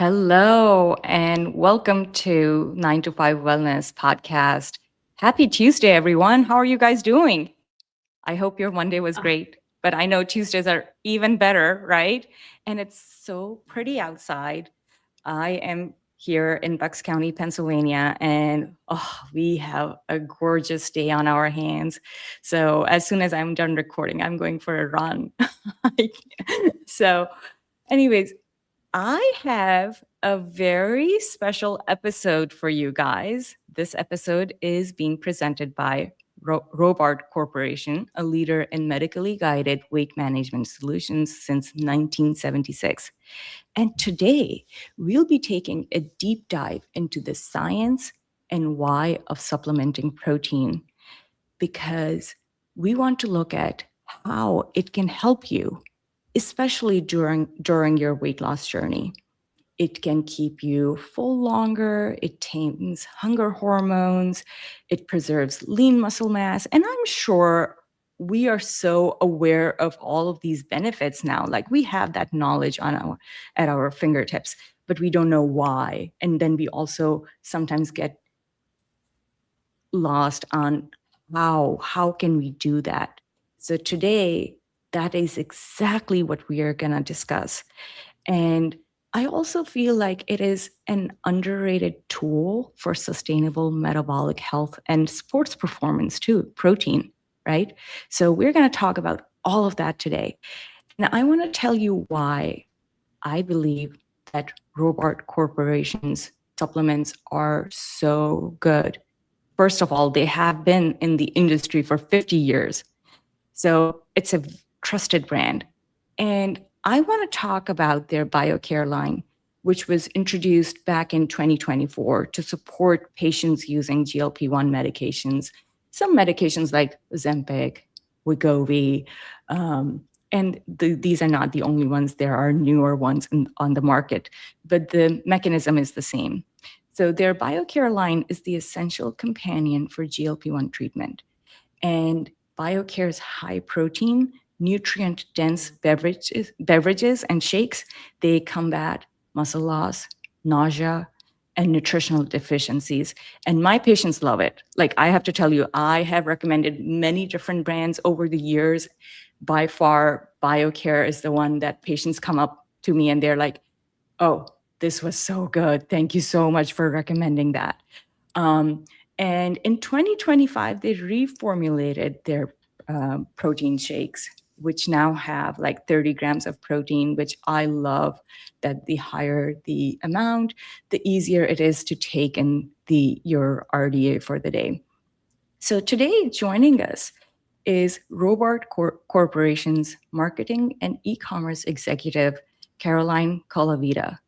Hello, and welcome to 9 to 5 Wellness Podcast. Happy Tuesday, everyone. How are you guys doing? I hope your Monday was Oh, great, but I know Tuesdays are even better, right? And it's so pretty outside. I am here in Bucks County, Pennsylvania, and we have a gorgeous day on our hands. So as soon as I'm done recording, I'm going for a run. so, anyways, I have a very special episode for you guys. This episode is being presented by Robard Corporation, a leader in medically guided weight management solutions since 1976. And today, we'll be taking a deep dive into the science and why of supplementing protein because we want to look at how it can help you, especially during your weight loss journey. It can keep you full longer, it tames hunger hormones, it preserves lean muscle mass. And I'm sure we are so aware of all of these benefits now. Like we have that knowledge at our fingertips, but we don't know why. And then we also sometimes get lost on how can we do that. So today, that is exactly what we are going to discuss. And I also feel like it is an underrated tool for sustainable metabolic health and sports performance too, protein, right? So we're going to talk about all of that today. And I want to tell you why I believe that Robart Corporation's supplements are so good. First of all, they have been in the industry for 50 years. So it's a trusted brand. And I want to talk about their BioCare line, which was introduced back in 2024 to support patients using GLP-1 medications, some medications like Ozempic, Wegovy, and these are not the only ones. There are newer ones on the market, but the mechanism is the same. So their BioCare line is the essential companion for GLP-1 treatment. And BioCare's high protein, nutrient dense beverages and shakes, they combat muscle loss, nausea, and nutritional deficiencies. And my patients love it. Like I have to tell you, I have recommended many different brands over the years. By far, BioCare is the one that patients come up to me and they're like, oh, this was so good. Thank you so much for recommending that. Um, and in 2025, they reformulated their protein shakes, which now have like 30 grams of protein, which I love that the higher the amount, the easier it is to take in your RDA for the day. So today, joining us is Robard Corporation's marketing and e-commerce executive, Caroline Colavita.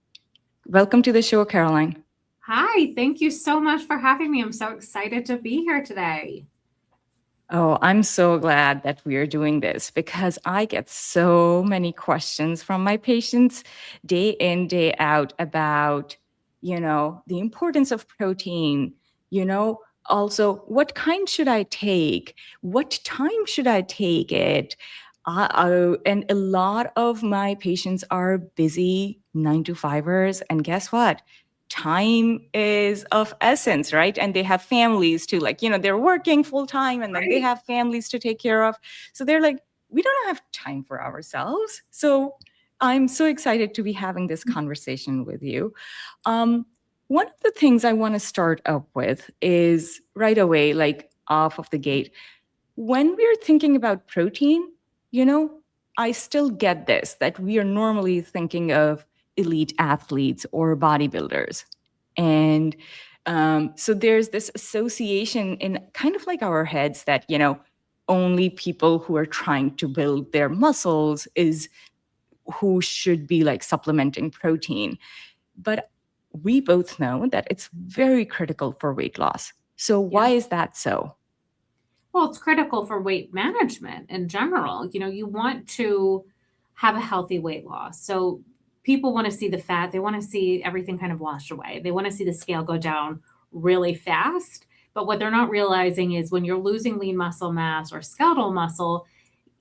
Welcome to the show, Caroline. hi, thank you so much for having me. I'm so excited to be here today. Oh, I'm so glad that we are doing this because I get so many questions from my patients day in, day out about, the importance of protein, also what kind should I take? What time should I take it? And a lot of my patients are busy 9 to 5ers. And guess what? Time is of essence, right? And they have families too, like, they're working full time and then they have families to take care of. So they're like, we don't have time for ourselves. So I'm so excited to be having this conversation with you. One of the things I want to start up with is right away, like off of the gate, when we're thinking about protein, you know, I still get this that we are normally thinking of elite athletes or bodybuilders. And so there's this association in kind of like our heads that, only people who are trying to build their muscles is who should be like supplementing protein. But we both know that it's very critical for weight loss. So why Yeah. is that so? Well, it's critical for weight management in general. You want to have a healthy weight loss. So people want to see the fat, they want to see everything kind of washed away. They want to see the scale go down really fast. But what they're not realizing is when you're losing lean muscle mass or skeletal muscle,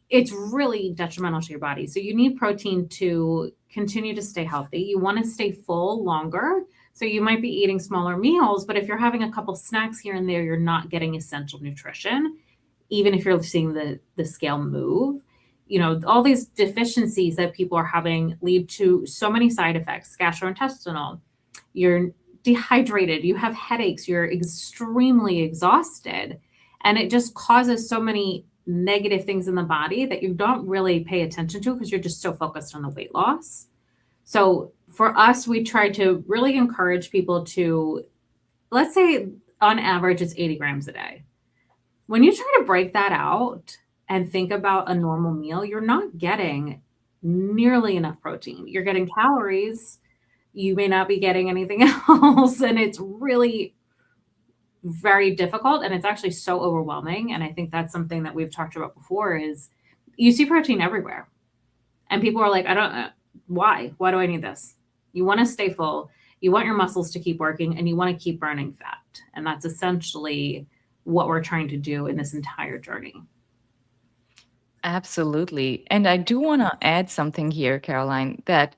it's really detrimental to your body. So you need protein to continue to stay healthy. You want to stay full longer. So you might be eating smaller meals, but if you're having a couple snacks here and there, you're not getting essential nutrition, even if you're seeing the scale move. You know, all these deficiencies that people are having lead to so many side effects, gastrointestinal. You're dehydrated, you have headaches, you're extremely exhausted, and it just causes so many negative things in the body that you don't really pay attention to because you're just so focused on the weight loss. So for us, we try to really encourage people to, let's say on average, it's 80 grams a day. When you try to break that out and think about a normal meal, you're not getting nearly enough protein. You're getting calories, you may not be getting anything else. And it's really very difficult. And it's actually so overwhelming. And I think that's something that we've talked about before is you see protein everywhere. And people are like, I don't know. Why? Why do I need this? You want to stay full. You want your muscles to keep working and you want to keep burning fat. And that's essentially what we're trying to do in this entire journey. Absolutely. And I do want to add something here, Caroline, that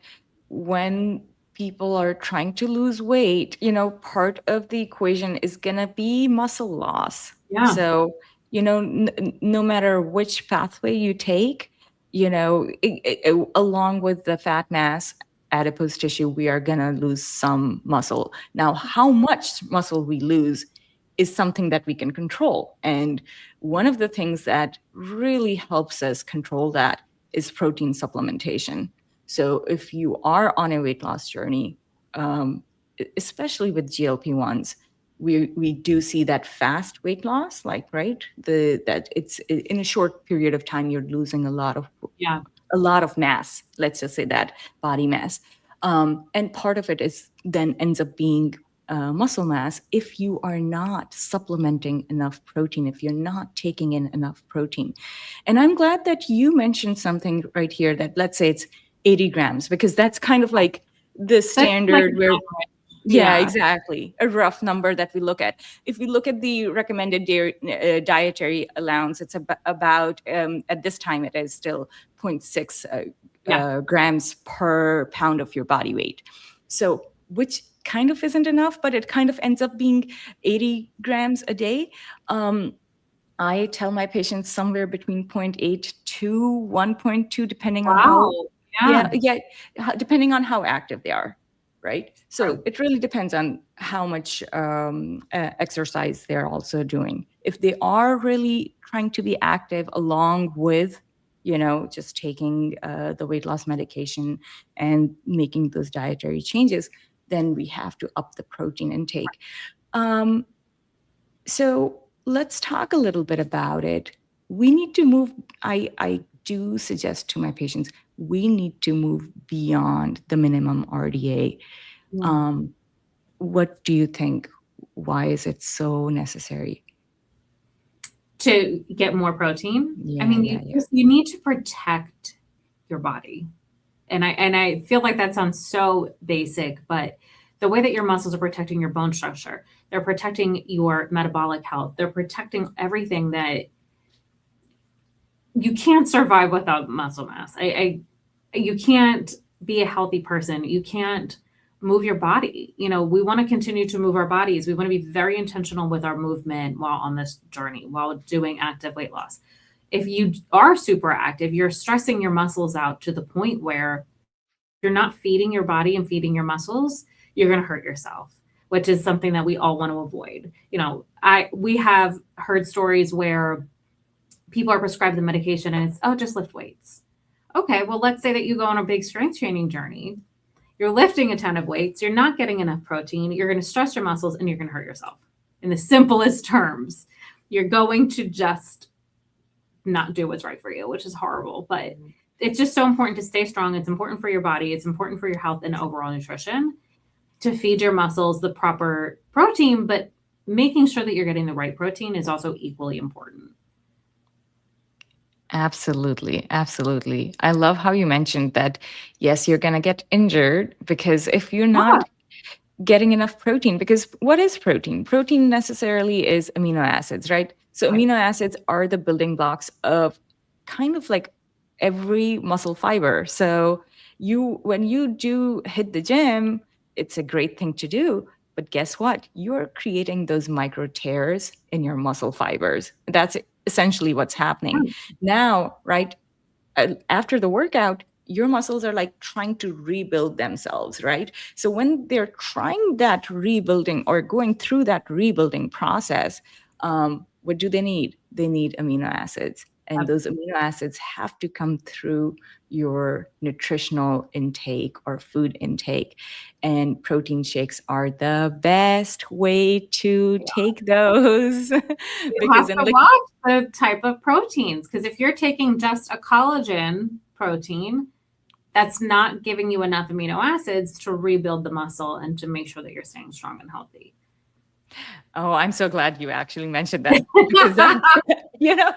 when people are trying to lose weight, part of the equation is going to be muscle loss. Yeah. So, no matter which pathway you take, along with the fat mass, adipose tissue, we are going to lose some muscle. Now, how much muscle we lose is something that we can control. And one of the things that really helps us control that is protein supplementation. So if you are on a weight loss journey, especially with GLP-1s, we do see that fast weight loss, right? That it's in a short period of time, you're losing a lot of mass, let's just say that, body mass. And part of it is then ends up being muscle mass if you are not supplementing enough protein, if you're not taking in enough protein. And I'm glad that you mentioned something right here that, let's say it's 80 grams, because that's kind of like the standard where, yeah, exactly, a rough number that we look at. If we look at the recommended dietary allowance, it's about at this time, it is still 0.6 grams per pound of your body weight. So, which kind of isn't enough, but it kind of ends up being 80 grams a day. I tell my patients somewhere between 0.8 to 1.2, depending on how, depending on how active they are, right? So it really depends on how much exercise they're also doing. If they are really trying to be active along with, just taking the weight loss medication and making those dietary changes, then we have to up the protein intake. So let's talk a little bit about it. We need to move, I do suggest to my patients, we need to move beyond the minimum RDA. What do you think? Why is it so necessary? To get more protein? Yeah, I mean, you need to protect your body. And I feel like that sounds so basic, but the way that your muscles are protecting your bone structure, they're protecting your metabolic health, they're protecting everything that you can't survive without muscle mass. You can't be a healthy person. You can't move your body. We want to continue to move our bodies. We want to be very intentional with our movement while on this journey, while doing active weight loss. If you are super active, you're stressing your muscles out to the point where you're not feeding your body and feeding your muscles, you're going to hurt yourself, which is something that we all want to avoid. We have heard stories where people are prescribed the medication and it's, just lift weights. Okay, well, let's say that you go on a big strength training journey. You're lifting a ton of weights. You're not getting enough protein. You're going to stress your muscles and you're going to hurt yourself. In the simplest terms, you're going to just not do what's right for you, which is horrible. But it's just so important to stay strong. It's important for your body. It's important for your health and overall nutrition to feed your muscles the proper protein, but making sure that you're getting the right protein is also equally important. Absolutely. Absolutely. I love how you mentioned that, yes, you're going to get injured because if you're not getting enough protein, because what is protein? Protein necessarily is amino acids, right? So amino acids are the building blocks of kind of like every muscle fiber. So when you do hit the gym, it's a great thing to do. But guess what? You're creating those micro tears in your muscle fibers. That's essentially what's happening. Now, right, after the workout, your muscles are like trying to rebuild themselves, right? So when they're trying that rebuilding or going through that rebuilding process, what do they need? They need amino acids. And those amino acids have to come through your nutritional intake or food intake. And protein shakes are the best way to take those. You have Because to watch the type of proteins, because if you're taking just a collagen protein, that's not giving you enough amino acids to rebuild the muscle and to make sure that you're staying strong and healthy. Oh, I'm so glad you actually mentioned that. Because that's, you know,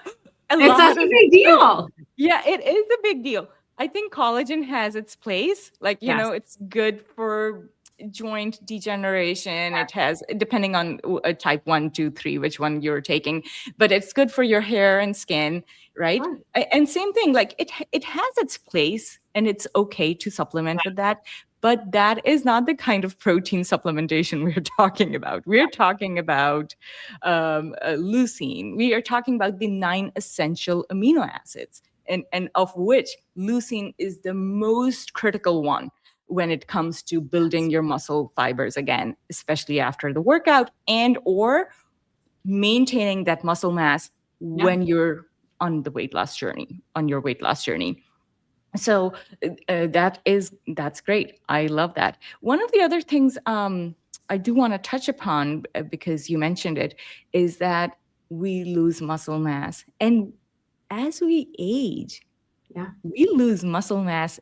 it's such a big deal. Yeah, it is a big deal. I think collagen has its place. Like, it's good for joint degeneration. It has, depending on type 1, 2, 3, which one you're taking, but it's good for your hair and skin, right? And same thing, like it has its place and it's okay to supplement with that. But that is not the kind of protein supplementation we're talking about. We're talking about leucine. We are talking about the 9 essential amino acids, and of which leucine is the most critical one when it comes to building your muscle fibers again, especially after the workout, and or maintaining that muscle mass when you're on your weight loss journey. So that's great. I love that. One of the other things I do want to touch upon, because you mentioned it, is that we lose muscle mass. And as we age, we lose muscle mass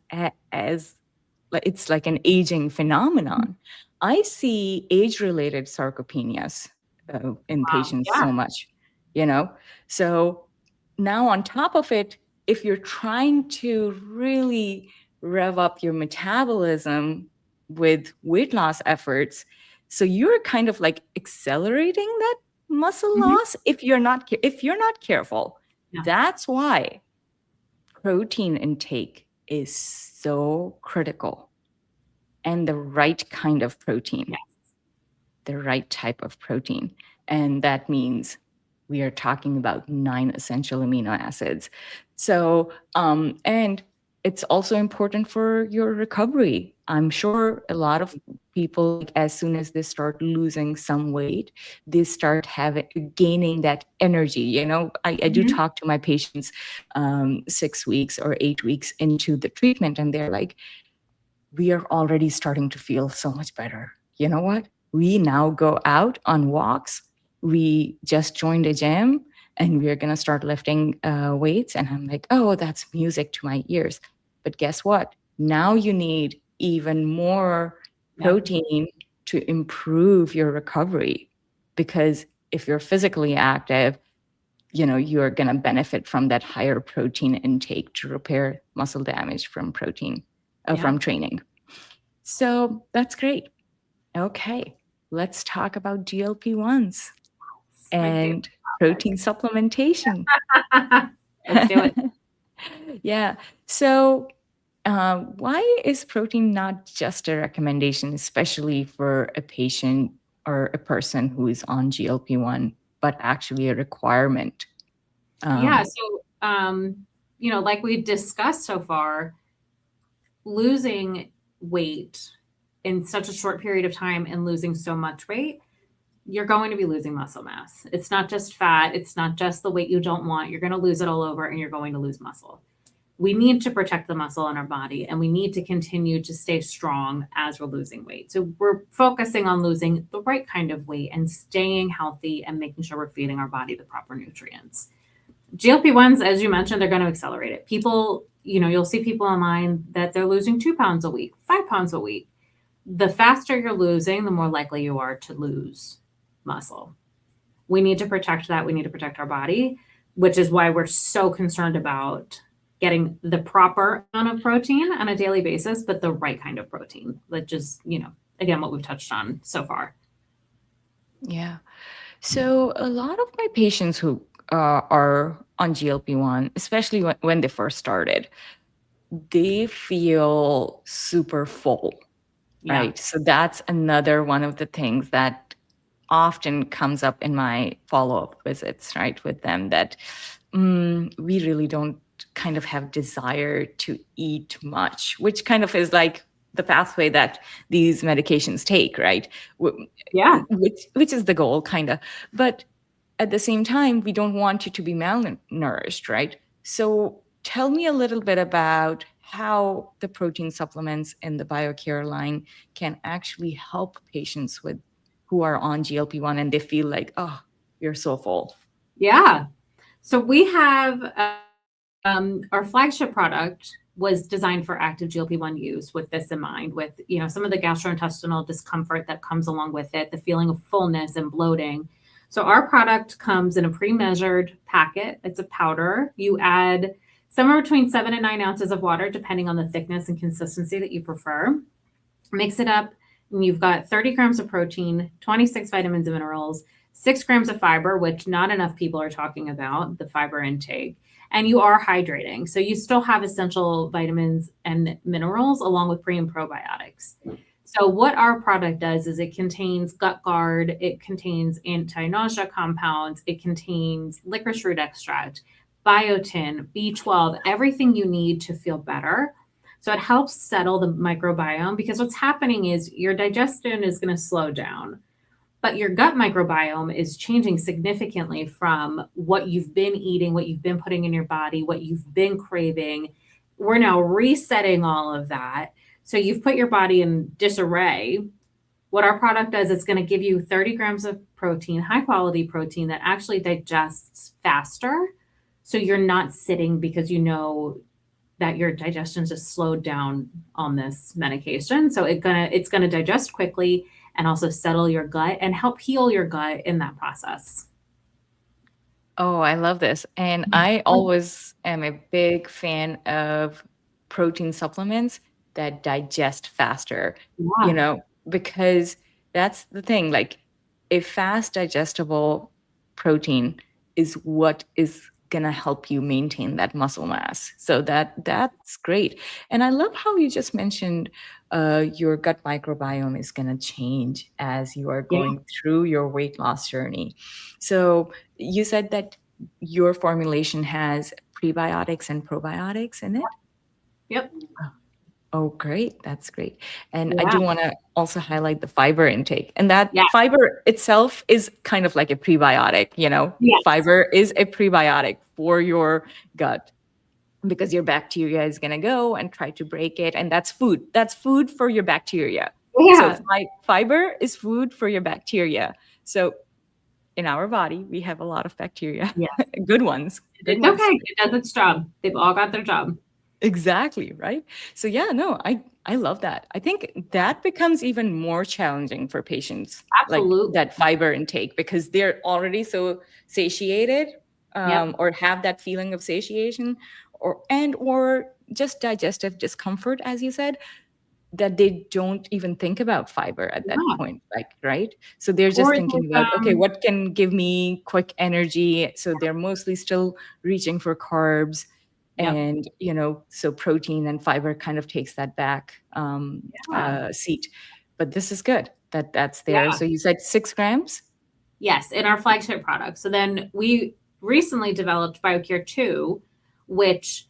as it's like an aging phenomenon. I see age-related sarcopenias in patients so much, So now on top of it, if you're trying to really rev up your metabolism with weight loss efforts, so you're kind of like accelerating that muscle loss if you're not careful. That's why protein intake is so critical, and the right kind of protein, the right type of protein. And that means we are talking about 9 essential amino acids. So, and it's also important for your recovery. I'm sure a lot of people, as soon as they start losing some weight, they start gaining that energy. I do talk to my patients 6 weeks or 8 weeks into the treatment, and they're like, we are already starting to feel so much better. You know what? We now go out on walks. We just joined a gym and we're going to start lifting weights. And I'm like, oh, that's music to my ears. But guess what? Now you need even more protein to improve your recovery. Because if you're physically active, you're going to benefit from that higher protein intake to repair muscle damage from from training. So that's great. Okay, let's talk about GLP-1s and protein supplementation. Let's do it. Yeah. So why is protein not just a recommendation, especially for a patient or a person who is on GLP-1, but actually a requirement? So, like we've discussed so far, losing weight in such a short period of time and losing so much weight, you're going to be losing muscle mass. It's not just fat. It's not just the weight you don't want. You're going to lose it all over and you're going to lose muscle. We need to protect the muscle in our body, and we need to continue to stay strong as we're losing weight. So we're focusing on losing the right kind of weight and staying healthy and making sure we're feeding our body the proper nutrients. GLP-1s, as you mentioned, they're going to accelerate it. People, you'll see people online that they're losing 2 pounds a week, 5 pounds a week. The faster you're losing, the more likely you are to lose muscle. We need to protect that. We need to protect our body, which is why we're so concerned about getting the proper amount of protein on a daily basis, but the right kind of protein, which is, again, what we've touched on so far. Yeah. So a lot of my patients who are on GLP-1, especially when they first started, they feel super full, Yeah. right? So that's another one of the things that often comes up in my follow-up visits, right, with them, that we really don't kind of have desire to eat much, which kind of is like the pathway that these medications take, right? Yeah. Which is the goal, kind of. But at the same time, we don't want you to be malnourished, right? So tell me a little bit about how the protein supplements in the BioCare line can actually help patients with who are on GLP-1 and they feel like, oh, you're so full. Yeah. So we have our flagship product was designed for active GLP-1 use with this in mind, with some of the gastrointestinal discomfort that comes along with it, the feeling of fullness and bloating. So our product comes in a pre-measured packet. It's a powder. You add somewhere between 7 and 9 ounces of water, depending on the thickness and consistency that you prefer. Mix it up, and you've got 30 grams of protein, 26 vitamins and minerals, 6 grams of fiber, which not enough people are talking about, the fiber intake, and you are hydrating. So you still have essential vitamins and minerals along with pre and probiotics. So what our product does is it contains gut guard, it contains anti-nausea compounds, it contains licorice root extract, biotin, B12, everything you need to feel better. So it helps settle the microbiome, because what's happening is your digestion is going to slow down, but your gut microbiome is changing significantly from what you've been eating, what you've been putting in your body, what you've been craving. We're now resetting all of that. So you've put your body in disarray. What our product does, it's going to give you 30 grams of protein, high quality protein that actually digests faster. So you're not sitting because you know that your digestion's just slowed down on this medication. So it's gonna digest quickly and also settle your gut and help heal your gut in that process. Oh, I love this. And I always am a big fan of protein supplements that digest faster, you Yeah, know, because that's the thing. Like, a fast digestible protein is what is going to help you maintain that muscle mass. So that's great. And I love how you just mentioned your gut microbiome is going to change as you are yeah, going through your weight loss journey. So you said that your formulation has prebiotics and probiotics in it. yep, Oh, great. That's great. And I yeah, do want to also highlight the fiber intake. And that yeah, fiber itself is kind of like a prebiotic, yes, fiber is a prebiotic for your gut, because your bacteria is going to go and try to break it. And that's food. That's food for your bacteria. So yeah, fiber is food for your bacteria. So in our body, we have a lot of bacteria, yeah. good ones, good It's ones. okay. It does its job. They've all got their job. Exactly, right? So yeah, no, I love that. I think that becomes even more challenging for patients, like Absolutely. that fiber intake, because they're already so satiated, Yep. or have that feeling of satiation, or just digestive discomfort, as you said, that they don't even think about fiber at that Yeah. point, like, right? So they're just Or thinking there's, about, okay, what can give me quick energy? So they're mostly still reaching for carbs. yep. And, so protein and fiber kind of takes that back Yeah. seat. But this is good that's there. Yeah. So you said 6 grams? Yes, in our flagship product. So then we recently developed BioCare 2, which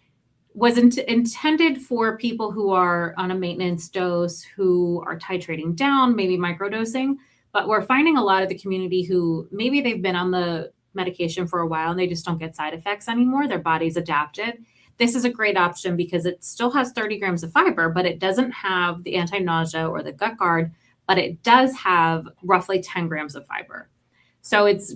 was intended for people who are on a maintenance dose, who are titrating down, maybe microdosing. But we're finding a lot of the community who maybe they've been on the medication for a while and they just don't get side effects anymore. Their body's adapted. This is a great option because it still has 30 grams of fiber, but it doesn't have the anti nausea or the gut guard, but it does have roughly 10 grams of fiber. So it's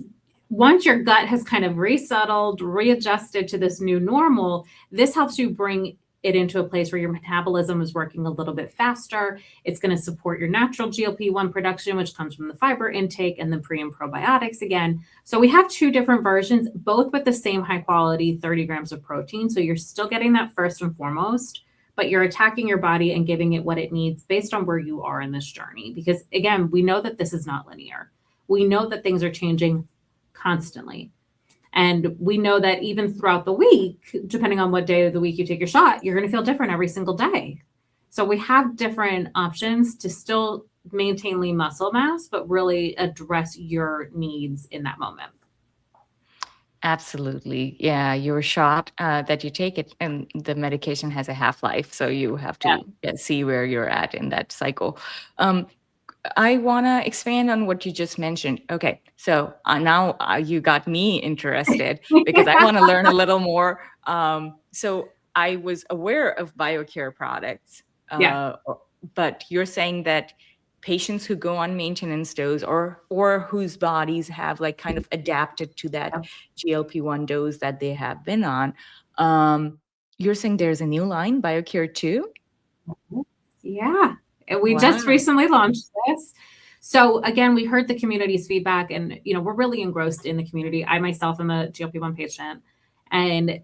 once your gut has kind of resettled, readjusted to this new normal, this helps you bring it into a place where your metabolism is working a little bit faster. It's going to support your natural GLP-1 production, which comes from the fiber intake and the pre and probiotics again. So we have two different versions, both with the same high quality 30 grams of protein. So you're still getting that first and foremost, but you're attacking your body and giving it what it needs based on where you are in this journey. Because again, we know that this is not linear. We know that things are changing constantly. And we know that even throughout the week, depending on what day of the week you take your shot, you're going to feel different every single day. So we have different options to still maintain lean muscle mass, but really address your needs in that moment. Absolutely. Yeah, your shot that you take it, and the medication has a half-life, so you have Yeah. to see where you're at in that cycle. Um, I want to expand on what you just mentioned. Okay, so now you got me interested because I want to learn a little more. So I was aware of BioCare products, Yeah. but you're saying that patients who go on maintenance dose or whose bodies have like kind of adapted to that GLP-1 dose that they have been on, you're saying there's a new line, BioCare 2? Yeah. And we just Wow. recently launched this. So again, we heard the community's feedback and we're really engrossed in the community. I myself am a GLP-1 patient and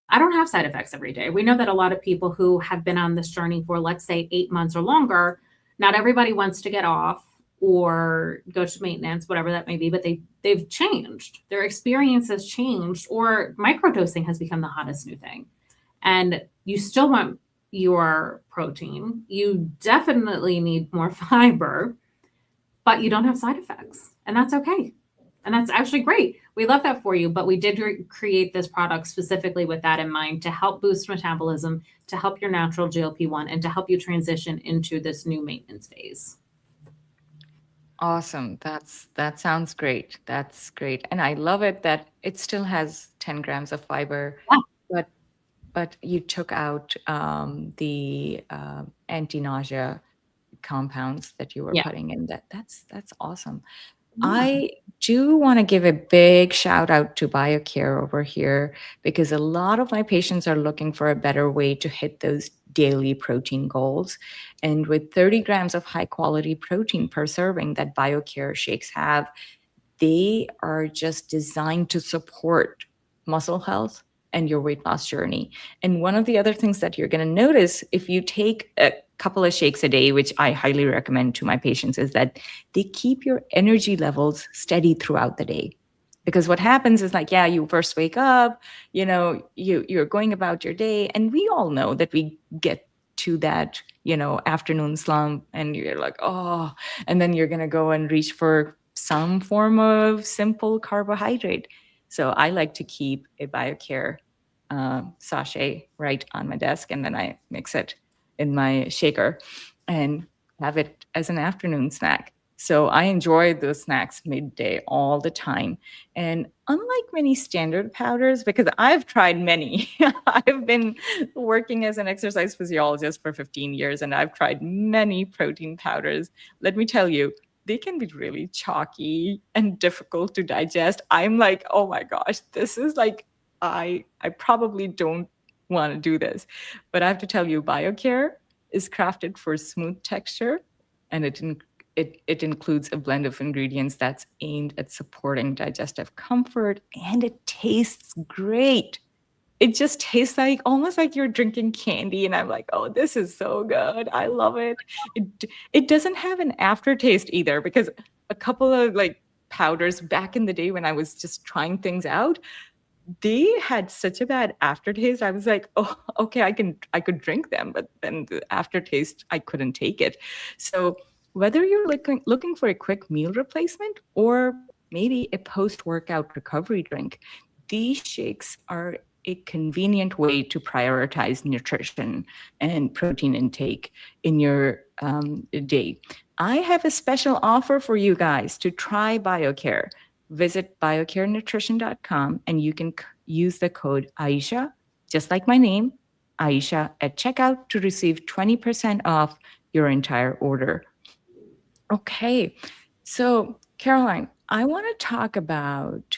I don't have side effects every day. We know that a lot of people who have been on this journey for, let's say, 8 months or longer, not everybody wants to get off or go to maintenance, whatever that may be, but they've changed. Their experience has changed, or microdosing has become the hottest new thing. And you still want your protein. You definitely need more fiber, but you don't have side effects. And that's okay. And that's actually great. We love that for you, but we did create this product specifically with that in mind to help boost metabolism, to help your natural GLP-1, and to help you transition into this new maintenance phase. Awesome. That sounds great. That's great. And I love it that it still has 10 grams of fiber, Yeah. but you took out the anti-nausea compounds that you were Yeah. putting in. That's awesome. Yeah. I do want to give a big shout out to BioCare over here because a lot of my patients are looking for a better way to hit those daily protein goals. And with 30 grams of high quality protein per serving that BioCare shakes have, they are just designed to support muscle health and your weight loss journey. And one of the other things that you're going to notice if you take a couple of shakes a day, which I highly recommend to my patients, is that they keep your energy levels steady throughout the day. Because what happens is like, yeah, you first wake up, you're going about your day. And we all know that we get to that, afternoon slump and you're like, oh, and then you're going to go and reach for some form of simple carbohydrate. So I like to keep a BioCare sachet right on my desk, and then I mix it in my shaker and have it as an afternoon snack. So I enjoy those snacks midday all the time. And unlike many standard powders, because I've tried many, I've been working as an exercise physiologist for 15 years, and I've tried many protein powders. Let me tell you, they can be really chalky and difficult to digest. I'm like, oh my gosh, this is like, I probably don't want to do this. But I have to tell you, BioCare is crafted for smooth texture, and it includes a blend of ingredients that's aimed at supporting digestive comfort, and it tastes great. It just tastes like almost like you're drinking candy, and I'm like, oh, this is so good. I love it. It doesn't have an aftertaste either, because a couple of like powders back in the day when I was just trying things out, they had such a bad aftertaste. I was like, oh, okay, I could drink them, but then the aftertaste, I couldn't take it. So whether you're looking for a quick meal replacement or maybe a post-workout recovery drink, these shakes are a convenient way to prioritize nutrition and protein intake in your day. I have a special offer for you guys to try BioCare. Visit biocarenutrition.com and you can use the code Aisha, just like my name, Aisha, at checkout to receive 20% off your entire order. Okay, so Caroline, I want to talk about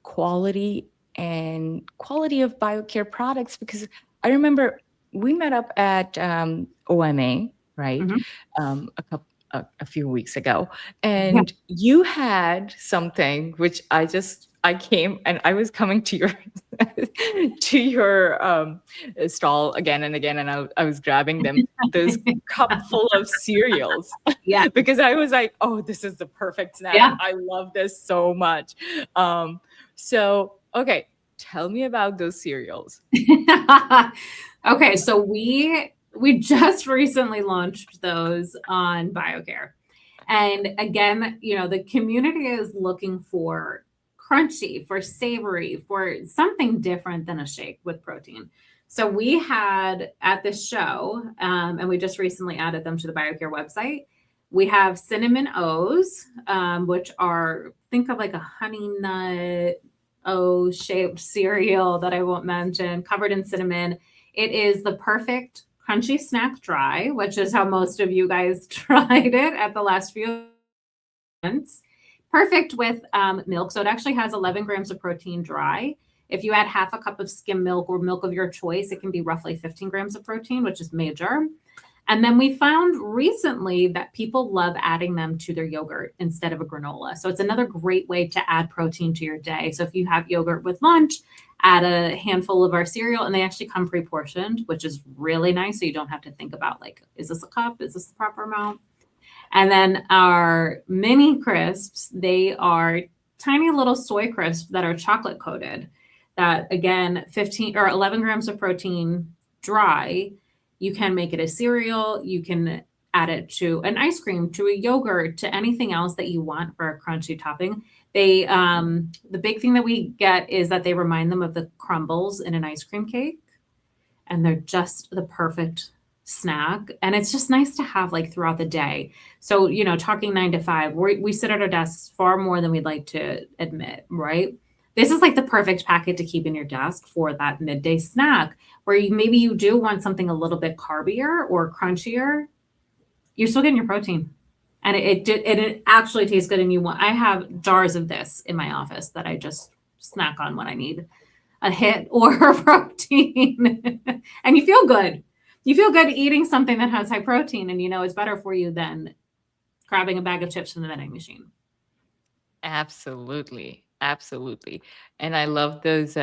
quality of BioCare products, because I remember we met up at OMA, right? Mm-hmm. A few weeks ago, Yeah. and you had something which I came and I was coming to your to your stall again and again, and I was grabbing them, this cup full of cereals, Yeah. because I was like, oh, this is the perfect snack. Yeah. I love this so much. So, okay, tell me about those cereals. Okay, so we just recently launched those on BioCare. And again, the community is looking for crunchy, for savory, for something different than a shake with protein. So we had at this show, and we just recently added them to the BioCare website. We have cinnamon O's, which are, think of like a honey nut O-shaped cereal that I won't mention, covered in cinnamon. It is the perfect crunchy snack dry, which is how most of you guys tried it at the last few months. Perfect with milk. So it actually has 11 grams of protein dry. If you add half a cup of skim milk or milk of your choice, it can be roughly 15 grams of protein, which is major. And then we found recently that people love adding them to their yogurt instead of a granola. So it's another great way to add protein to your day. So if you have yogurt with lunch, add a handful of our cereal, and they actually come pre-portioned, which is really nice. So you don't have to think about like, is this a cup? Is this the proper amount? And then our mini crisps, they are tiny little soy crisps that are chocolate coated. That again, 15 or 11 grams of protein dry. You can make it a cereal. You can add it to an ice cream, to a yogurt, to anything else that you want for a crunchy topping. They, the big thing that we get is that they remind them of the crumbles in an ice cream cake, and they're just the perfect snack. And it's just nice to have like throughout the day. So, talking 9 to 5, we sit at our desks far more than we'd like to admit, right? This is like the perfect packet to keep in your desk for that midday snack where maybe you do want something a little bit carbier or crunchier. You're still getting your protein, and it actually tastes good. And I have jars of this in my office that I just snack on when I need a hit or a protein. And you feel good. You feel good eating something that has high protein, and it's better for you than grabbing a bag of chips from the vending machine. Absolutely. Absolutely. And I love those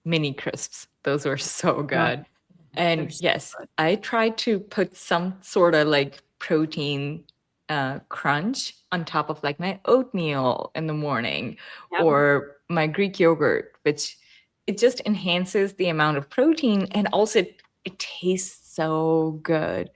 mini crisps. Those were so Yeah, good. they're And so yes, good. I try to put some sort of like protein crunch on top of like my oatmeal in the morning, Yep. or my Greek yogurt, which it just enhances the amount of protein, and also it tastes so good.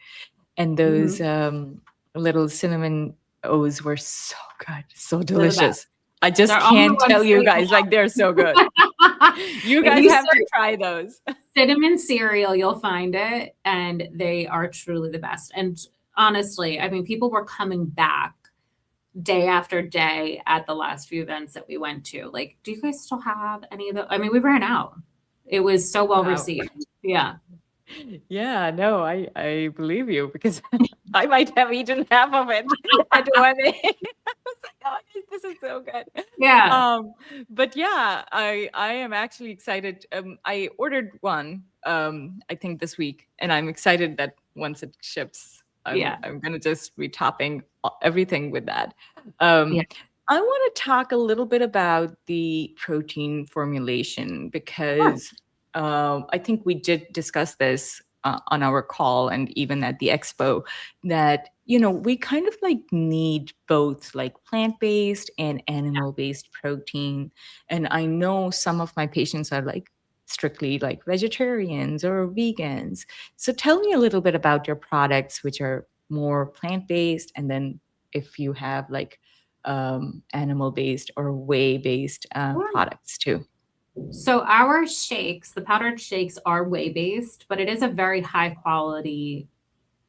And those Mhm. little cinnamon O's were so good, so They're the best. delicious. I just They're on the can't tell you website guys, like they're so good. now. You If guys you have to search try those. cinnamon cereal, you'll find it, and they are truly the best. And honestly, I mean, people were coming back day after day at the last few events that we went to. Like, do you guys still have any of the? I mean, we ran out. It was so well Wow. received. Yeah. Yeah, no, I believe you, because I might have eaten half of it at one day. I was like, oh, this is so good. Yeah. But yeah, I am actually excited. I ordered one, I think this week, and I'm excited that once it ships, Yeah. I'm gonna just be topping everything with that. Yeah. I want to talk a little bit about the protein formulation, Sure. because I think we did discuss this on our call and even at the expo, that we kind of like need both like plant-based and animal-based protein. And I know some of my patients are like strictly like vegetarians or vegans. So tell me a little bit about your products, which are more plant-based, and then if you have like animal-based or whey-based Sure. products too. So our shakes, the powdered shakes, are whey based, but it is a very high quality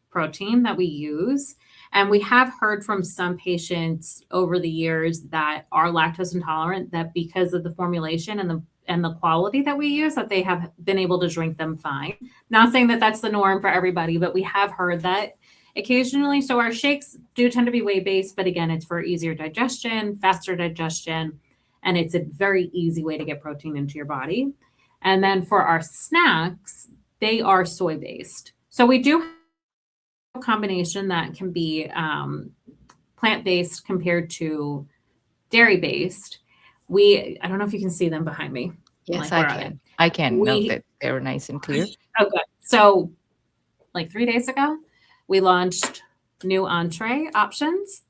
protein that we use. And we have heard from some patients over the years that are lactose intolerant, that because of the formulation and the quality that we use, that they have been able to drink them fine. Not saying that that's the norm for everybody, but we have heard that occasionally. So our shakes do tend to be whey based, but again, it's for easier digestion, faster digestion, and it's a very easy way to get protein into your body. And then for our snacks, they are soy based. So we do combination that can be plant-based compared to dairy-based. I don't know if you can see them behind me. Yes, Like, I where are they? can. I can note We that they were nice and clear. oh, good. So, like 3 days ago, we launched new entree options,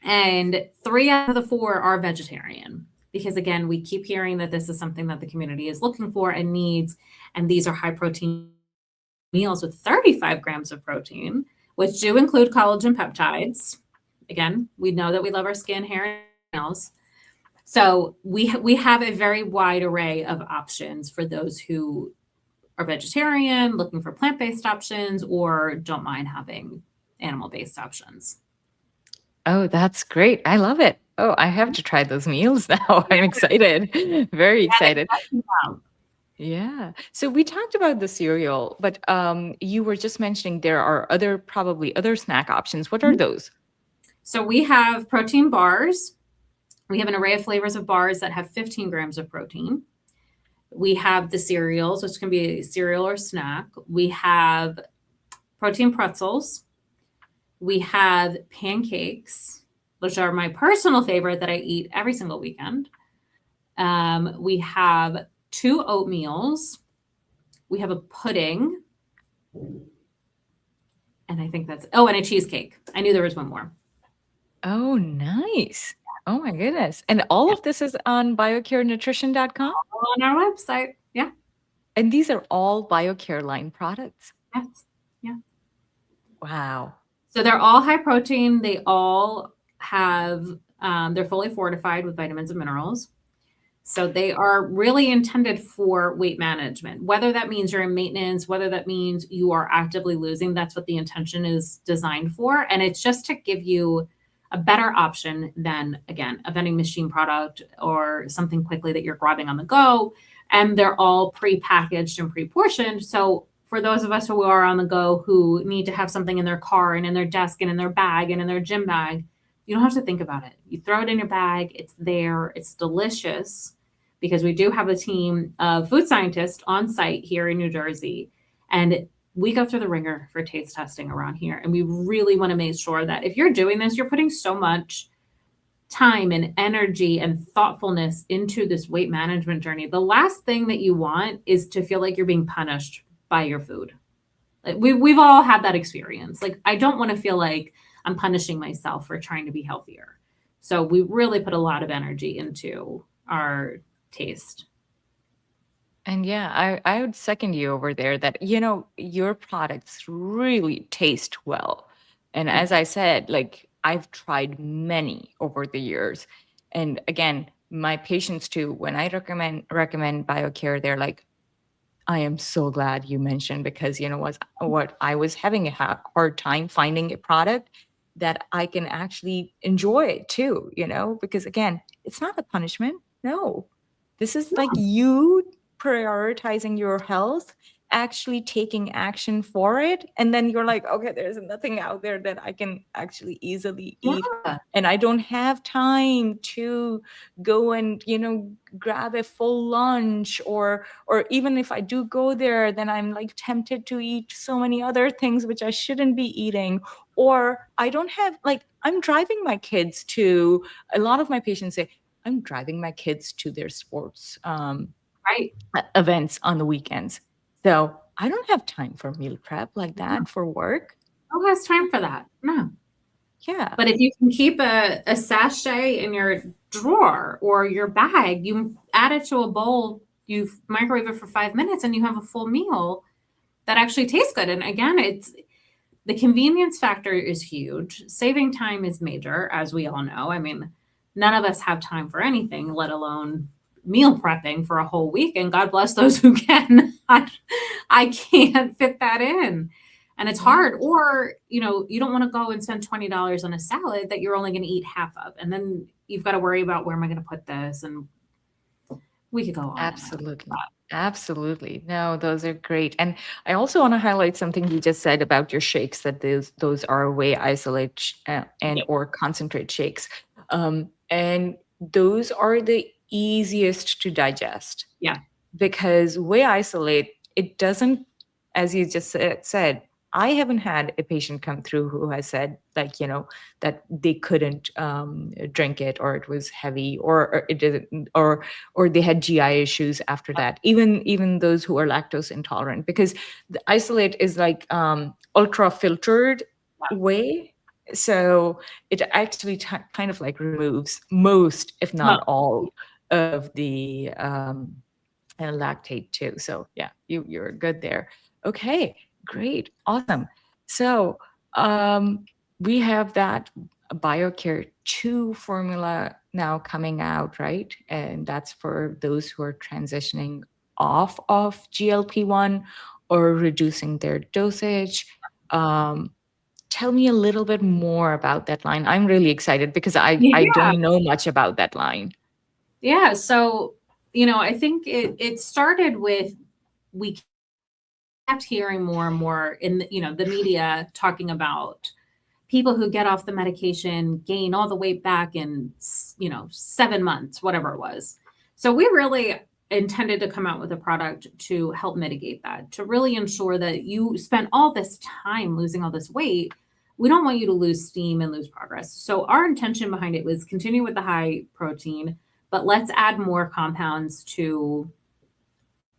and 3 out of the 4 are vegetarian. Because again, we keep hearing that this is something that the community is looking for and needs, and these are high protein meals with 35 grams of protein, which do include collagen peptides. Again, we know that we love our skin, hair, and nails. So we have a very wide array of options for those who are vegetarian, looking for plant-based options, or don't mind having animal-based options. Oh, that's great. I love it. Oh, I have to try those meals now. I'm excited. Very Yeah, they excited. test them out. Yeah. So we talked about the cereal, but you were just mentioning there are other probably other snack options. What are those? So we have protein bars. We have an array of flavors of bars that have 15 grams of protein. We have the cereals, which can be a cereal or snack. We have protein pretzels. We have pancakes, which are my personal favorite that I eat every single weekend. We have 2 oatmeals. We have a pudding. And I think that's, oh, and a cheesecake. I knew there was one more. Oh, nice. Oh my goodness. And all Yeah, of this is on biocarenutrition.com? all on our website. Yeah. And these are all BioCare line products. Yes. Yeah. Wow. So they're all high protein. They all have, they're fully fortified with vitamins and minerals. So they are really intended for weight management, whether that means you're in maintenance, whether that means you are actively losing. That's what the intention is designed for. And it's just to give you a better option than, again, a vending machine product or something quickly that you're grabbing on the go. And they're all pre-packaged and pre-portioned. So for those of us who are on the go, who need to have something in their car and in their desk and in their bag and in their gym bag, you don't have to think about it. You throw it in your bag, it's there, it's delicious, because we do have a team of food scientists on site here in New Jersey. And we go through the ringer for taste testing around here. And we really want to make sure that if you're doing this, you're putting so much time and energy and thoughtfulness into this weight management journey. The last thing that you want is to feel like you're being punished by your food. Like we've all had that experience. Like, I don't want to feel like I'm punishing myself for trying to be healthier. So we really put a lot of energy into our taste. And yeah, I would second you over there that, your products really taste well. And Thank as you. I said, like I've tried many over the years. And again, my patients too, when I recommend BioCare, they're like, I am so glad you mentioned because what I was having a hard time finding a product that I can actually enjoy too, because again, it's not a punishment. No. This is like you prioritizing your health, actually taking action for it, and then you're like, okay, there's nothing out there that I can actually easily eat, Yeah. and I don't have time to go and grab a full lunch, or even if I do go there, then I'm like tempted to eat so many other things which I shouldn't be eating. Or I don't have, like, I'm driving my kids to, a lot of my patients say, I'm driving my kids to their sports Right. events on the weekends. So I don't have time for meal prep like No. that for work. Who has time for that? No. Yeah. But if you can keep a sachet in your drawer or your bag, you add it to a bowl, you microwave it for 5 minutes, and you have a full meal that actually tastes good. And again, it's the convenience factor is huge. Saving time is major, as we all know. I mean, none of us have time for anything, let alone meal prepping for a whole week. And God bless those who can. I can't fit that in. And it's Yeah. hard. Or, you don't want to go and spend $20 on a salad that you're only going to eat half of. And then you've got to worry about, where am I going to put this? And we could go on and on. Absolutely. Absolutely. No, those are great. And I also want to highlight something you just said about your shakes, that those are whey isolate and Yep. or concentrate shakes. And those are the easiest to digest Yeah. because whey isolate, it doesn't, as you just said, I haven't had a patient come through who has said, like, that they couldn't drink it, or it was heavy, or it didn't, or they had GI issues after that. Even those who are lactose intolerant, because the isolate is like ultra filtered whey. So it actually kind of like removes most, if not all, of the and lactate too. So yeah, you're good there. Okay, great, awesome. So we have that BioCare 2 formula now coming out, right? And that's for those who are transitioning off of GLP-1 or reducing their dosage. Um, Tell me a little bit more about that line. I'm really excited because I Yeah. don't know much about that line. Yeah. So, I think it started with, we kept hearing more and more in the media talking about people who get off the medication gain all the weight back in 7 months, whatever it was. So we really intended to come out with a product to help mitigate that, to really ensure that you spent all this time losing all this weight. We don't want you to lose steam and lose progress. So our intention behind it was continue with the high protein, but let's add more compounds to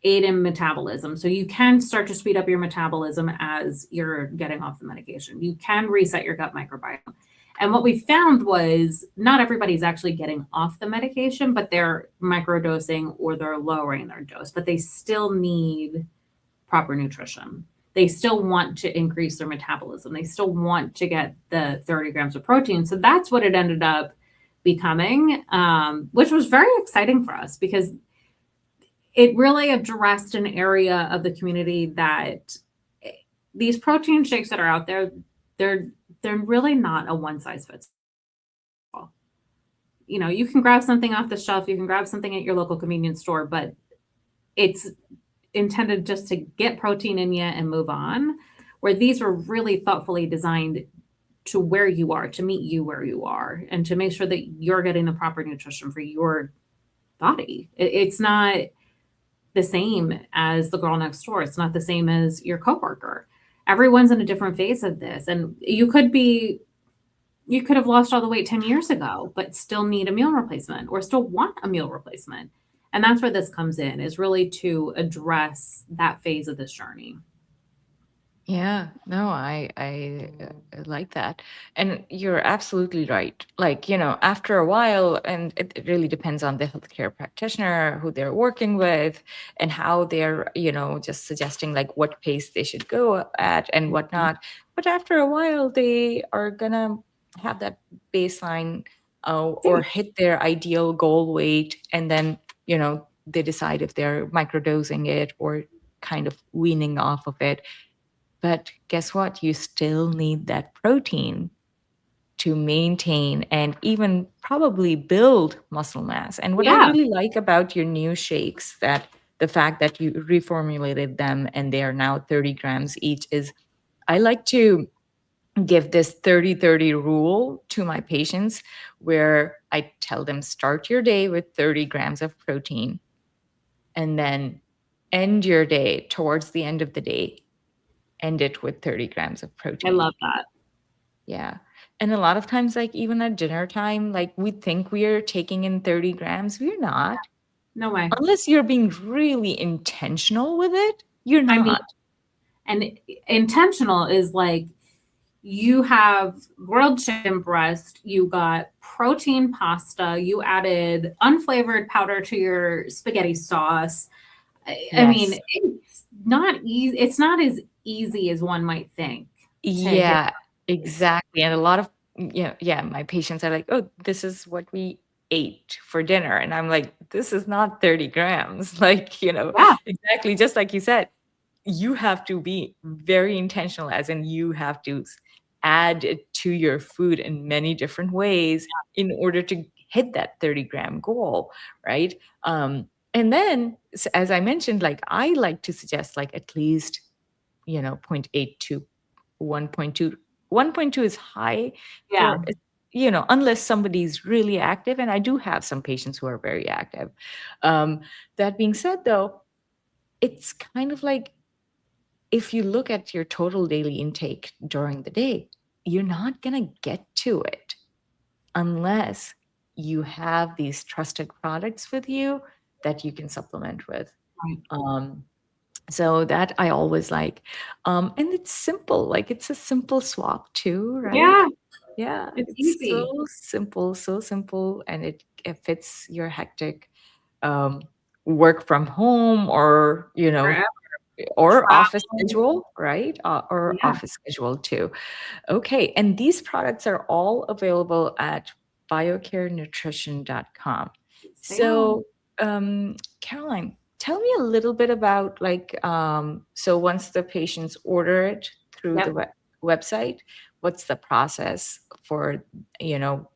aid in metabolism. So you can start to speed up your metabolism as you're getting off the medication. You can reset your gut microbiome. And what we found was not everybody's actually getting off the medication, but they're microdosing or they're lowering their dose, but they still need proper nutrition. They still want to increase their metabolism. They still want to get the 30 grams of protein. So that's what it ended up becoming, which was very exciting for us because it really addressed an area of the community that these protein shakes that are out there, they're really not a one size fits all. You can grab something off the shelf, you can grab something at your local convenience store, but it's intended just to get protein in you and move on. Where these were really thoughtfully designed to where you are, to meet you where you are, and to make sure that you're getting the proper nutrition for your body. It's not the same as the girl next door. It's not the same as your coworker. Everyone's in a different phase of this. And you could have lost all the weight 10 years ago, but still need a meal replacement or still want a meal replacement. And that's where this comes in, is really to address that phase of this journey. Yeah, no, I like that. And you're absolutely right. Like, after a while, and it really depends on the healthcare practitioner, who they're working with, and how they're, just suggesting like what pace they should go at and whatnot. But after a while, they are gonna have that baseline or hit their ideal goal weight, and then, they decide if they're microdosing it or kind of weaning off of it. But guess what? You still need that protein to maintain and even probably build muscle mass. And what I Yeah. really like about your new shakes, that the fact that you reformulated them and they are now 30 grams each, is I like to give this 30-30 rule to my patients, where I tell them start your day with 30 grams of protein and then end your day towards the end of the day, end it with 30 grams of I protein. love that. Yeah. And a lot of times, like even at dinner time, like we think we are taking in 30 grams. We're not. No way. Unless you're being really intentional with it, you're I mean, not. and intentional is like, you have grilled chicken breast, you got protein pasta, you added unflavored powder to your spaghetti sauce. I mean, Yes. it's not easy. It's not as easy as one might think to hit Yeah, these. exactly. And a lot of, yeah, my patients are like, oh, this is what we ate for dinner. And I'm like, this is not 30 grams. Like, Yeah, exactly, just like you said, you have to be very intentional, as in you have to add it to your food in many different ways in order to hit that 30-gram goal, right? And then, as I mentioned, like I like to suggest like at least, 0.8 to 1.2. 1.2 is high yeah, for, unless somebody's really active. And I do have some patients who are very active. That being said, though, it's kind of like if you look at your total daily intake during the day, you're not going to get to it unless you have these trusted products with you that you can supplement with. Right. Um, so that I always like. And it's simple, like it's a simple swap too, right? Yeah, Yeah, it's it's easy. so simple, and it fits your hectic um, work from home, or Forever or office travel. schedule, right? Or Yeah, office schedule too. Okay, and these products are all available at biocarenutrition.com. they are. So, Caroline, tell me a little bit about like, so once the patients order it through the Yep. website, what's the process for, you know,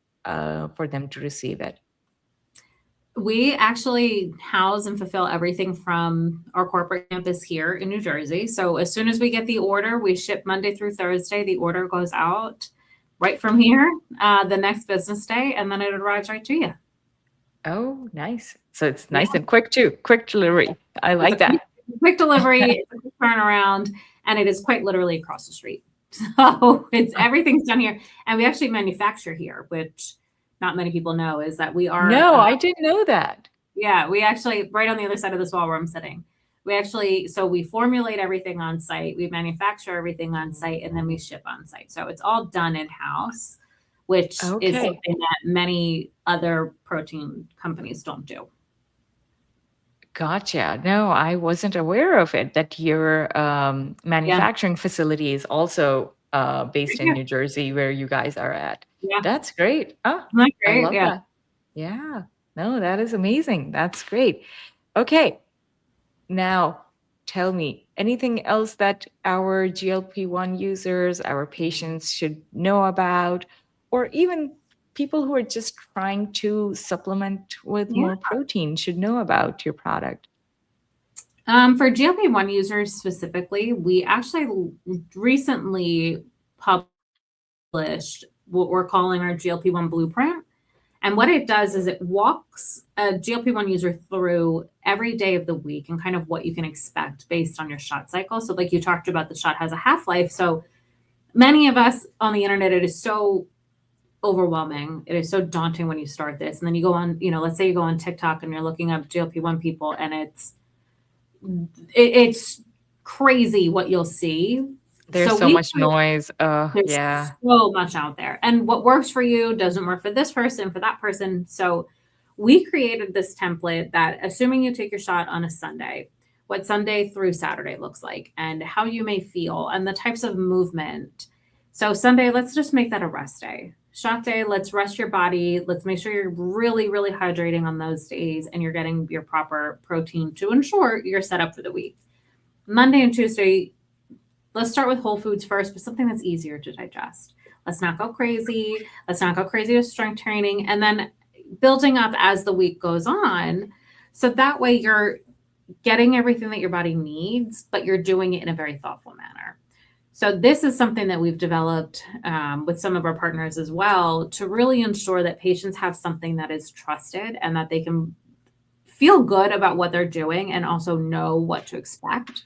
for them to receive it? We actually house and fulfill everything from our corporate campus here in New Jersey. So as soon as we get the order, we ship Monday through Thursday. The order goes out right from here the next business day, and then it arrives right to you. Oh, nice. So it's Yeah, nice and quick too. Quick delivery. I it's a like quick, that. quick delivery, it's a quick turnaround, and it is quite literally across the street. So it's everything's done here, and we actually manufacture here, which not many people know is that we are No, I didn't know that. yeah, we actually right on the other side of this wall where I'm sitting. We actually so we formulate everything on site, we manufacture everything on site, and then we ship on site. So it's all done in-house, which is Okay. something that many other protein companies don't do. Gotcha. No, I wasn't aware of it, that your Yeah. manufacturing facility is also based in Yeah. New Jersey, where you guys are at. Yeah. That's great. Oh, Isn't that I great? love Yeah. that. Yeah. No, that is amazing. That's great. Okay. Now, tell me anything else that our GLP-1 users, our patients should know about, or even people who are just trying to supplement with Yeah. more protein should know about your product. For GLP-1 users specifically, we actually recently published what we're calling our GLP-1 blueprint. And what it does is it walks a GLP-1 user through every day of the week and kind of what you can expect based on your shot cycle. So, like you talked about, the shot has a half life. So, many of us on the internet, it is so overwhelming. It is so daunting when you start this. And then you go on, let's say you go on TikTok and you're looking up GLP-1 people, and it's crazy what you'll see. There's So, so much noise. there's Yeah. so much out there. And what works for you doesn't work for this person, for that person. So we created this template that, assuming you take your shot on a Sunday, what Sunday through Saturday looks like and how you may feel and the types of movement. So Sunday, let's just make that a rest day. Shot day, let's rest your body. Let's make sure you're really, really hydrating on those days and you're getting your proper protein to ensure you're set up for the week. Monday and Tuesday, let's start with whole foods first, but something that's easier to digest. Let's not go crazy. Let's not go crazy with strength training. And then building up as the week goes on. So that way you're getting everything that your body needs, but you're doing it in a very thoughtful manner. So this is something that we've developed with some of our partners as well to really ensure that patients have something that is trusted and that they can feel good about what they're doing and also know what to expect,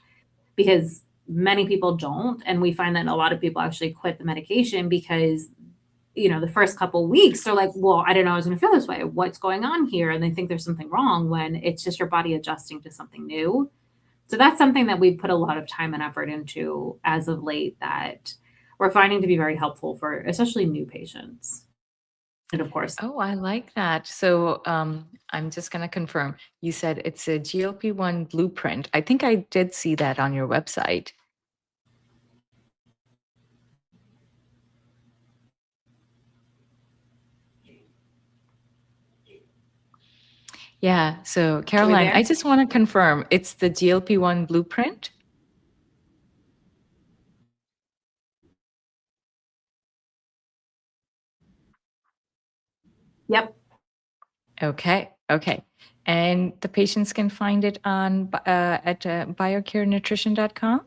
because many people don't. And we find that a lot of people actually quit the medication because, the first couple weeks they're like, well, I didn't know I was going to feel this way. What's going on here? And they think there's something wrong when it's just your body adjusting to something new. So that's something that we've put a lot of time and effort into as of late that we're finding to be very helpful for especially new patients. And of course, Oh, I like that. So I'm just going to confirm. You said it's a GLP-1 blueprint. I think I did see that on your website. Yeah. So, are we Caroline, there? I just want to confirm it's the GLP-1 blueprint. Yep. Okay. Okay. And the patients can find it on at biocarenutrition.com.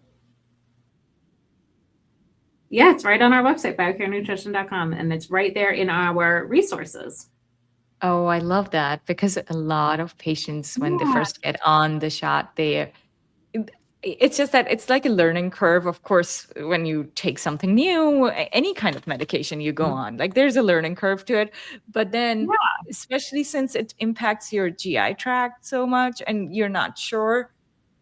Yeah, it's right on our website, biocarenutrition.com, and it's right there in our resources. Oh, I love that, because a lot of patients, when they Yeah. first get on the shot, it's just that it's like a learning curve. Of course, when you take something new, any kind of medication you go Mhm. on, like there's a learning curve to it. But then, Yeah, especially since it impacts your GI tract so much and you're not sure,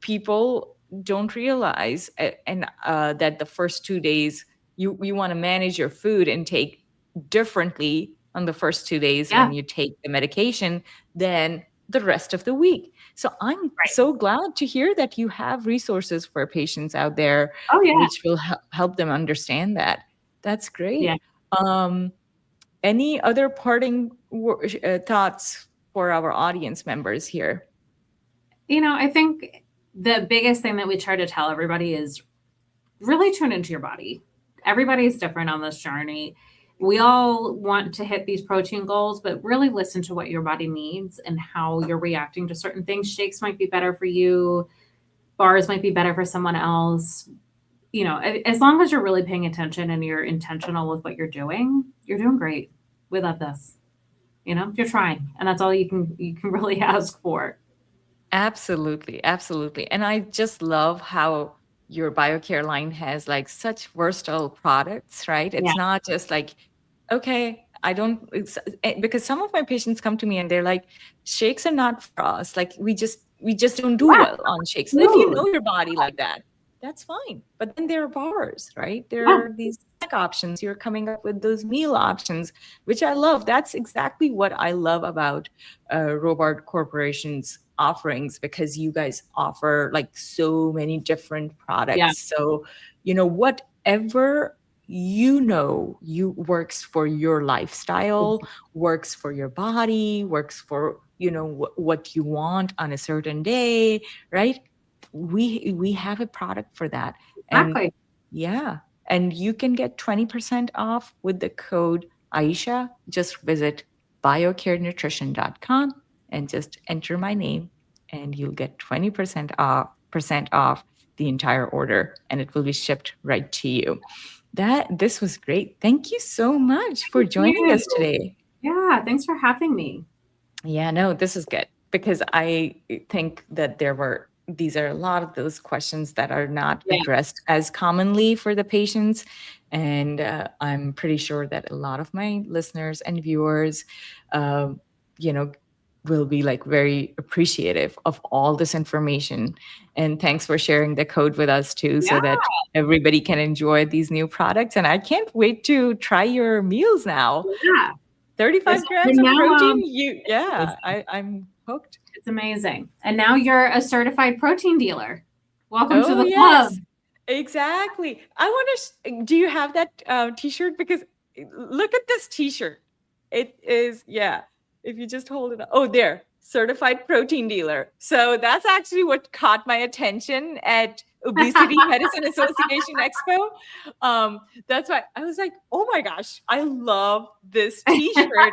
people don't realize that the first 2 days you want to manage your food intake differently on the first 2 days yeah, when you take the medication than the rest of the week. So I'm right. so glad to hear that you have resources for patients out there, Oh, yeah, which will help them understand that. That's yeah. great. Um, any other parting thoughts for our audience members here? I think the biggest thing that we try to tell everybody is really tune into your body. Everybody's different on this journey. We all want to hit these protein goals, but really listen to what your body needs and how you're reacting to certain things. Shakes might be better for you, bars might be better for someone else. As long as you're really paying attention and you're intentional with what you're doing great. We love this. You're trying, and that's all you can really ask for. Absolutely, absolutely. And I just love how your BioCare line has like such versatile products, right? Yeah. It's not just like, okay, I don't, because some of my patients come to me and they're like, shakes are not for us. Like we just don't do Yeah. well on shakes. And if you Food. know your body like that, that's fine. But then there are bars, right? Yeah. There are these snack options. You're coming up with those meal options, which I love. That's exactly what I love about Robard Corporation's offerings, because you guys offer like so many different Yeah. products. So, whatever you works for your lifestyle, works for your body, works for what you want on a certain day, right? We have a product for that. And Exactly. yeah, and you can get 20% off with the code Aisha. Just visit biocarenutrition.com and just enter my name, and you'll get 20% off the entire order, and it will be shipped right to you. This was great. Thank you so much for Thank joining you. us today. Yeah. Thanks for having me. Yeah, no, this is good because I think that these are a lot of those questions that are not Yeah. addressed as commonly for the patients. And I'm pretty sure that a lot of my listeners and viewers, uh, you know, will be like very appreciative of all this information. And thanks for sharing the code with us too, so Yeah. that everybody can enjoy these new products. And I can't wait to try your meals now. Yeah. 35 grams And of now, protein, I'm hooked. it's amazing. And now you're a certified protein dealer. Welcome to Oh the club. yes, exactly. I want to do you have that t-shirt? Because look at this t-shirt. It is, yeah, if you just hold it up. Oh, there, certified protein dealer. So that's actually what caught my attention at Obesity Medicine Association Expo. That's why I was like, oh my gosh, I love this t-shirt.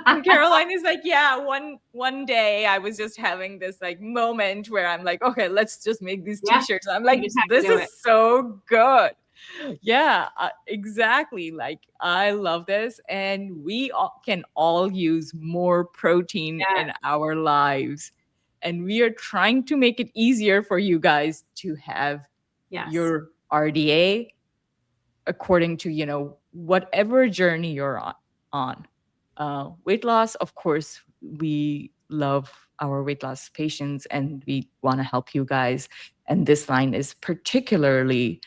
And Caroline is like, yeah, one day I was just having this like moment where I'm like, okay, let's just make these Yeah. t-shirts. I'm You like, just have to this do is it. so good. Yeah, exactly. Like I love this, and we can all use more protein in Yes. our lives. And we are trying to make it easier for you guys to have Yes. your RDA according to whatever journey you're on. Weight loss, of course, we love our weight loss patients and we want to help you guys, and this line is particularly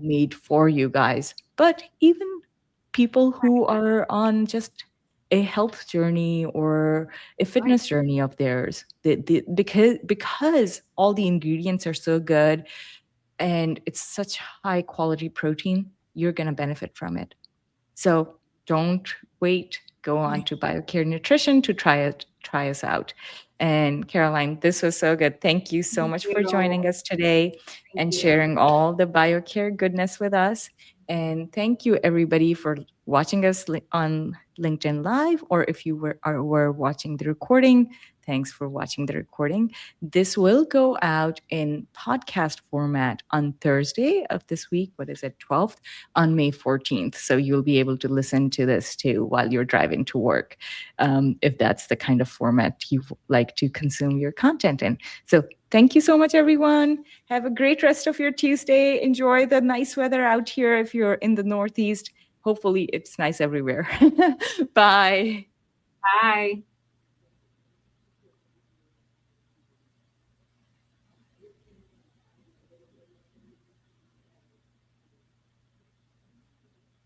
made for you guys. But even people who are on just a health journey or a Right. fitness journey of theirs, because all the ingredients are so good and it's such high quality protein, you're going to benefit from it. So don't wait. Go on to BioCare Nutrition to try us out. And Caroline, this was so good. Thank you so Thank much for you. joining us today Thank and you. sharing all the BioCare goodness with us. And thank you everybody for watching us on LinkedIn Live, or if you were watching the recording, thanks for watching the recording. This will go out in podcast format on Thursday of this week. What is it, 12th, on May 14th. So you'll be able to listen to this too while you're driving to work, if that's the kind of format you like to consume your content in. So thank you so much, everyone. Have a great rest of your Tuesday. Enjoy the nice weather out here if you're in the Northeast. Hopefully it's nice everywhere. Bye. Bye.